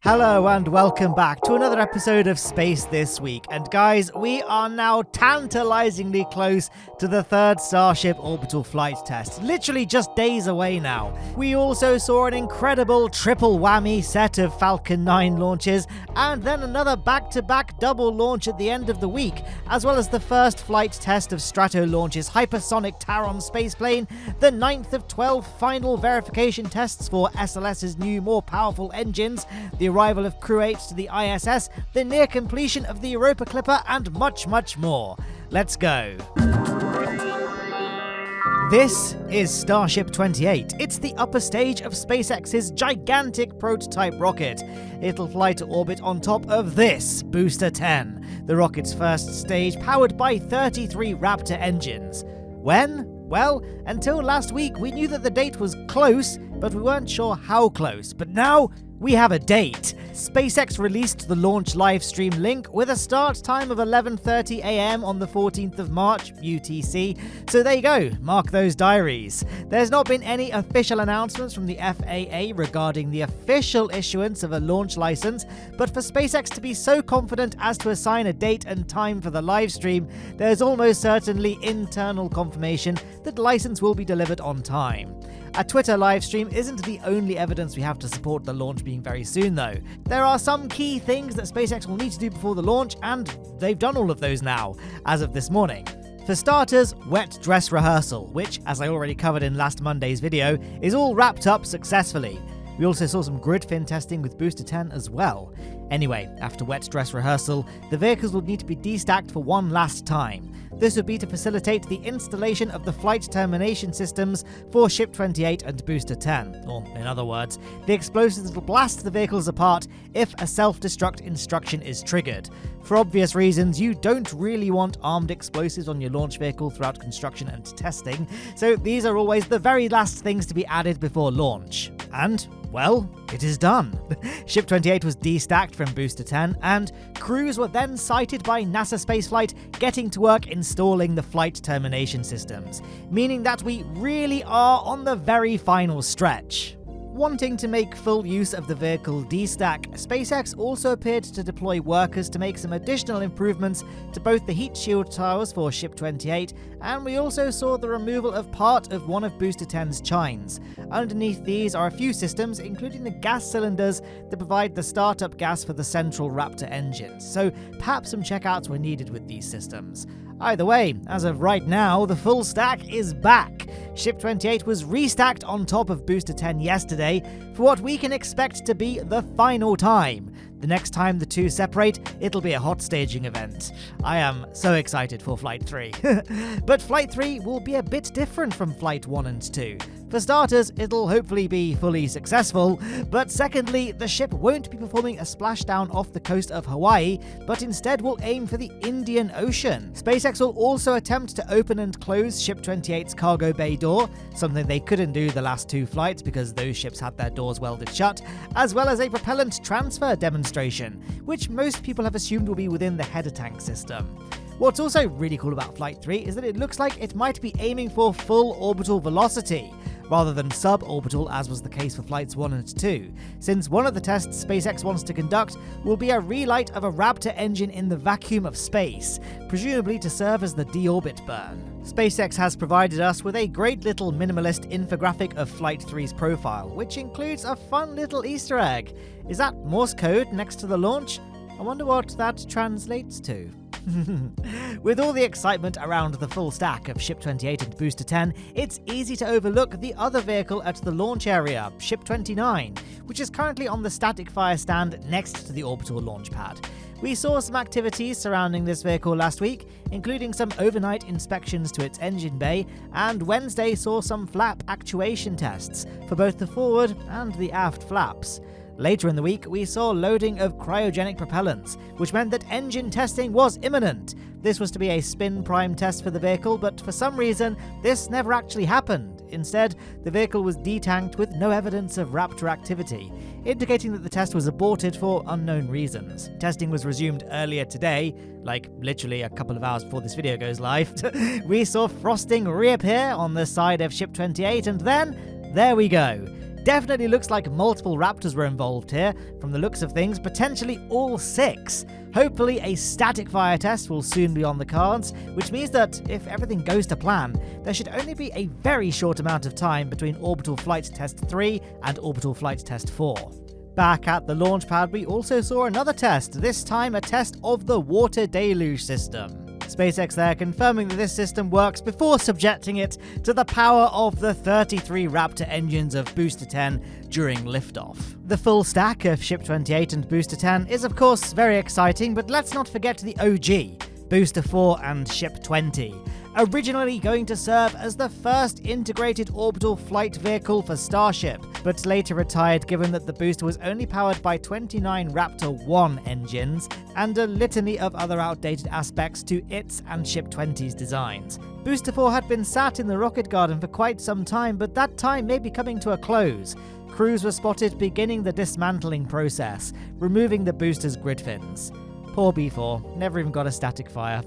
Hello and welcome back to another episode of Space This Week. And guys, we are now tantalizingly close to the third Starship orbital flight test. Literally just days away now. We also saw an incredible triple whammy set of Falcon 9 launches, and then another back-to-back double launch at the end of the week, as well as the first flight test of Stratolaunch's hypersonic Taron spaceplane, the 9th of 12 final verification tests for SLS's new, more powerful engines, the arrival of Crew 8 to the ISS, the near completion of the Europa clipper, and much, much more. Let's go. This is Starship 28. It's the upper stage of SpaceX's gigantic prototype rocket. It'll fly to orbit on top of this Booster 10, the rocket's first stage powered by 33 Raptor engines. When? Well, until last week we knew that the date was close, but we weren't sure how close. But now we have a date. SpaceX released the launch livestream link with a start time of 11:30 a.m. on the 14th of March, UTC. So there you go, mark those diaries. There's not been any official announcements from the FAA regarding the official issuance of a launch license, but for SpaceX to be so confident as to assign a date and time for the livestream, there's almost certainly internal confirmation that the license will be delivered on time. A Twitter livestream isn't the only evidence we have to support the launch being very soon, though. There are some key things that SpaceX will need to do before the launch, and they've done all of those now, as of this morning. For starters, wet dress rehearsal, which, as I already covered in last Monday's video, is all wrapped up successfully. We also saw some grid fin testing with Booster 10 as well. Anyway, after wet dress rehearsal, the vehicles will need to be destacked for one last time. This would be to facilitate the installation of the flight termination systems for Ship 28 and Booster 10, or in other words, the explosives that will blast the vehicles apart if a self-destruct instruction is triggered. For obvious reasons, you don't really want armed explosives on your launch vehicle throughout construction and testing, so these are always the very last things to be added before launch. And, well, it is done. Ship 28 was destacked from Booster 10, and crews were then sighted by NASASpaceFlight getting to work installing the flight termination systems, meaning that we really are on the very final stretch. Wanting to make full use of the vehicle destack, SpaceX also appeared to deploy workers to make some additional improvements to both the heat shield towers for Ship 28, and we also saw the removal of part of one of Booster 10's chines. Underneath these are a few systems, including the gas cylinders that provide the startup gas for the central Raptor engines, so perhaps some checkouts were needed with these systems. Either way, as of right now, the full stack is back. Ship 28 was restacked on top of Booster 10 yesterday for what we can expect to be the final time. The next time the two separate, it'll be a hot staging event. I am so excited for Flight 3. But Flight 3 will be a bit different from Flight 1 and 2. For starters, it'll hopefully be fully successful, but secondly, the ship won't be performing a splashdown off the coast of Hawaii, but instead will aim for the Indian Ocean. SpaceX will also attempt to open and close Ship 28's cargo bay door, something they couldn't do the last two flights because those ships had their doors welded shut, as well as a propellant transfer demonstration, which most people have assumed will be within the header tank system. What's also really cool about Flight 3 is that it looks like it might be aiming for full orbital velocity, rather than suborbital as was the case for Flights 1 and 2, since one of the tests SpaceX wants to conduct will be a relight of a Raptor engine in the vacuum of space, presumably to serve as the deorbit burn. SpaceX has provided us with a great little minimalist infographic of Flight 3's profile, which includes a fun little Easter egg. Is that Morse code next to the launch? I wonder what that translates to. With all the excitement around the full stack of Ship 28 and Booster 10, it's easy to overlook the other vehicle at the launch area, Ship 29, which is currently on the static fire stand next to the orbital launch pad. We saw some activities surrounding this vehicle last week, including some overnight inspections to its engine bay, and Wednesday saw some flap actuation tests for both the forward and the aft flaps. Later in the week, we saw loading of cryogenic propellants, which meant that engine testing was imminent. This was to be a spin prime test for the vehicle, but for some reason, this never actually happened. Instead, the vehicle was detanked with no evidence of Raptor activity, indicating that the test was aborted for unknown reasons. Testing was resumed earlier today, like literally a couple of hours before this video goes live. We saw frosting reappear on the side of Ship 28, and then, there we go. Definitely looks like multiple Raptors were involved here. From the looks of things, potentially all 6. Hopefully a static fire test will soon be on the cards, which means that if everything goes to plan, there should only be a very short amount of time between Orbital Flight Test 3 and Orbital Flight Test 4. Back at the launch pad, we also saw another test, this time a test of the water deluge system. SpaceX there confirming that this system works before subjecting it to the power of the 33 Raptor engines of Booster 10 during liftoff. The full stack of Ship 28 and Booster 10 is of course very exciting, but let's not forget the OG, Booster 4 and Ship 20. Originally going to serve as the first integrated orbital flight vehicle for Starship, but later retired given that the booster was only powered by 29 Raptor 1 engines and a litany of other outdated aspects to its and Ship 20's designs. Booster 4 had been sat in the rocket garden for quite some time, but that time may be coming to a close. Crews were spotted beginning the dismantling process, removing the booster's grid fins. Poor B4, never even got a static fire.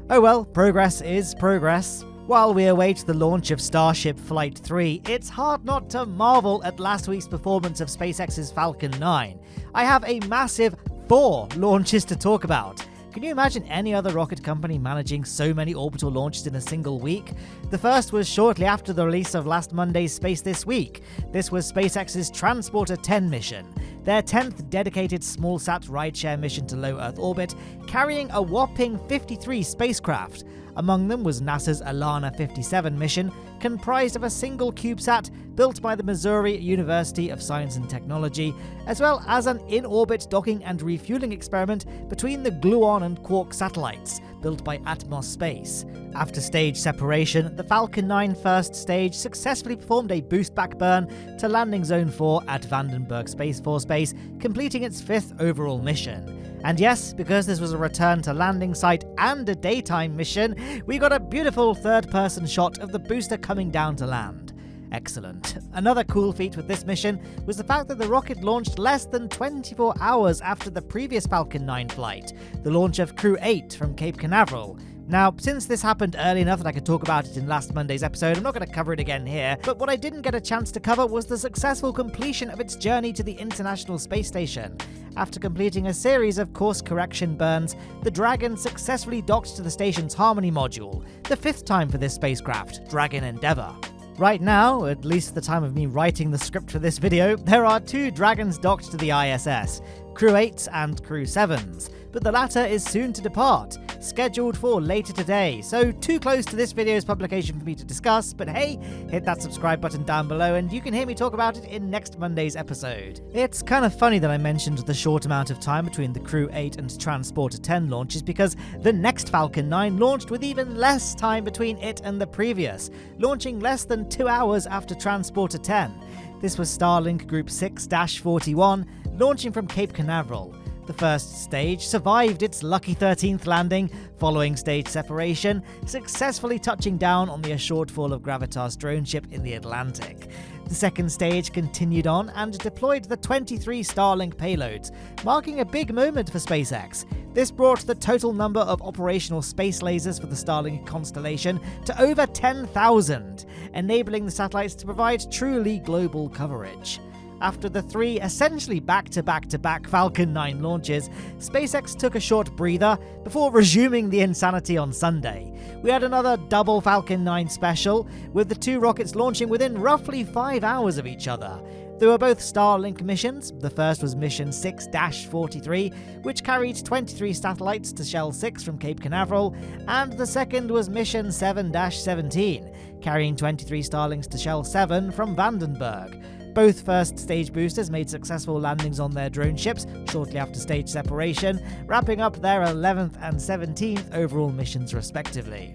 Oh well, progress is progress. While we await the launch of Starship Flight 3, it's hard not to marvel at last week's performance of SpaceX's Falcon 9. I have a massive 4 launches to talk about. Can you imagine any other rocket company managing so many orbital launches in a single week? The first was shortly after the release of last Monday's Space This Week. This was SpaceX's Transporter 10 mission, their 10th dedicated small-sat rideshare mission to low Earth orbit, carrying a whopping 53 spacecraft. Among them was NASA's Alana 57 mission, comprised of a single CubeSat built by the Missouri University of Science and Technology, as well as an in-orbit docking and refueling experiment between the Gluon and Quark satellites, built by Atmos Space. After stage separation, the Falcon 9 first stage successfully performed a boost-back burn to landing zone 4 at Vandenberg Space Force Base, completing its 5th overall mission. And yes, because this was a return to landing site and a daytime mission, we got a beautiful third-person shot of the booster coming down to land. Excellent. Another cool feat with this mission was the fact that the rocket launched less than 24 hours after the previous Falcon 9 flight, the launch of Crew 8 from Cape Canaveral. Now, since this happened early enough that I could talk about it in last Monday's episode, I'm not going to cover it again here, but what I didn't get a chance to cover was the successful completion of its journey to the International Space Station. After completing a series of course correction burns, the Dragon successfully docked to the station's Harmony module, the 5th time for this spacecraft, Dragon Endeavour. Right now, at least at the time of me writing the script for this video, there are 2 Dragons docked to the ISS, Crew 8s and Crew 7s, but the latter is soon to depart, scheduled for later today, so too close to this video's publication for me to discuss, but hey, hit that subscribe button down below and you can hear me talk about it in next Monday's episode. It's kind of funny that I mentioned the short amount of time between the Crew 8 and Transporter 10 launches because the next Falcon 9 launched with even less time between it and the previous, launching less than 2 hours after Transporter 10. This was Starlink Group 6-41, launching from Cape Canaveral. The first stage survived its lucky 13th landing following stage separation, successfully touching down on the A Shortfall of Gravitas drone ship in the Atlantic. The second stage continued on and deployed the 23 Starlink payloads, marking a big moment for SpaceX. This brought the total number of operational space lasers for the Starlink constellation to over 10,000, enabling the satellites to provide truly global coverage. After the 3 essentially back-to-back-to-back Falcon 9 launches, SpaceX took a short breather before resuming the insanity on Sunday. We had another double Falcon 9 special, with the 2 rockets launching within roughly 5 hours of each other. They were both Starlink missions. The first was Mission 6-43, which carried 23 satellites to Shell 6 from Cape Canaveral, and the second was Mission 7-17, carrying 23 Starlinks to Shell 7 from Vandenberg. Both first stage boosters made successful landings on their drone ships shortly after stage separation, wrapping up their 11th and 17th overall missions respectively.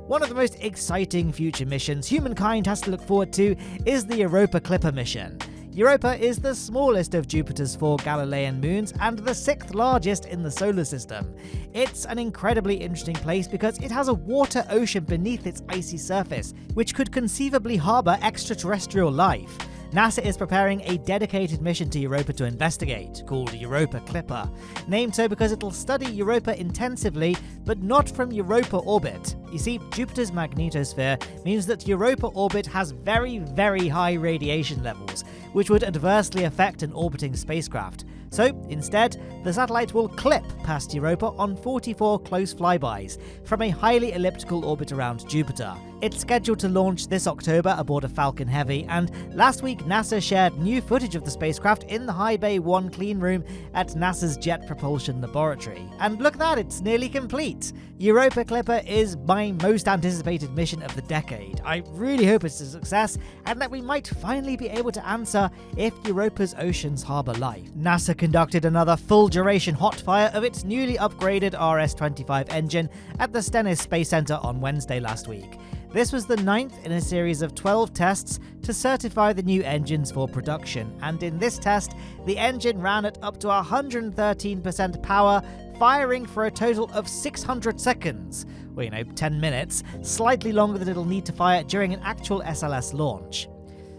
One of the most exciting future missions humankind has to look forward to is the Europa Clipper mission. Europa is the smallest of Jupiter's 4 Galilean moons and the 6th largest in the solar system. It's an incredibly interesting place because it has a water ocean beneath its icy surface, which could conceivably harbour extraterrestrial life. NASA is preparing a dedicated mission to Europa to investigate, called Europa Clipper, named so because it'll study Europa intensively, but not from Europa orbit. You see, Jupiter's magnetosphere means that Europa orbit has very, very high radiation levels, which would adversely affect an orbiting spacecraft. So, instead, the satellite will clip past Europa on 44 close flybys from a highly elliptical orbit around Jupiter. It's scheduled to launch this October aboard a Falcon Heavy, and last week NASA shared new footage of the spacecraft in the High Bay 1 clean room at NASA's Jet Propulsion Laboratory. And look at that, it's nearly complete! Europa Clipper is my most anticipated mission of the decade. I really hope it's a success, and that we might finally be able to answer if Europa's oceans harbour life. NASA conducted another full-duration hot fire of its newly upgraded RS-25 engine at the Stennis Space Center on Wednesday last week. This was the 9th in a series of 12 tests to certify the new engines for production, and in this test, the engine ran at up to 113% power, firing for a total of 600 seconds, well, 10 minutes, slightly longer than it'll need to fire during an actual SLS launch.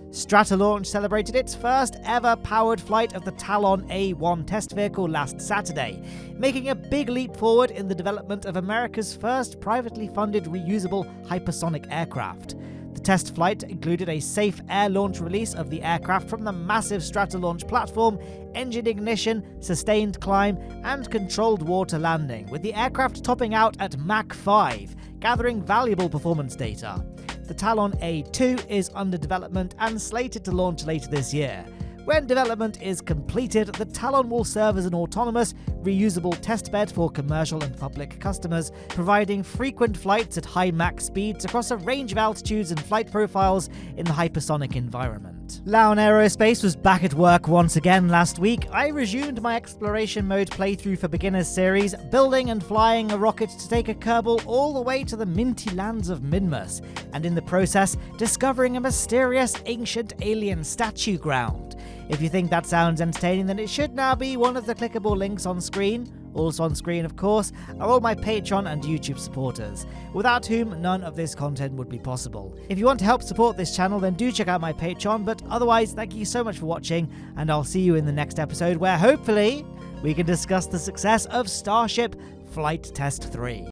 Stratolaunch celebrated its first ever powered flight of the Taron A1 test vehicle last Saturday, making a big leap forward in the development of America's first privately funded reusable hypersonic aircraft. The test flight included a safe air launch release of the aircraft from the massive Stratolaunch platform, engine ignition, sustained climb, and controlled water landing, with the aircraft topping out at Mach 5, gathering valuable performance data. The Talon A2 is under development and slated to launch later this year. When development is completed, the Talon will serve as an autonomous, reusable testbed for commercial and public customers, providing frequent flights at high Mach speeds across a range of altitudes and flight profiles in the hypersonic environment. Lowne Aerospace was back at work once again last week. I resumed my exploration mode playthrough for beginners series, building and flying a rocket to take a Kerbal all the way to the minty lands of Minmus, and in the process, discovering a mysterious ancient alien statue ground. If you think that sounds entertaining, then it should now be one of the clickable links on screen. Also on screen, of course, are all my Patreon and YouTube supporters, without whom none of this content would be possible. If you want to help support this channel, then do check out my Patreon, but otherwise, thank you so much for watching, and I'll see you in the next episode where hopefully we can discuss the success of Starship Flight Test 3.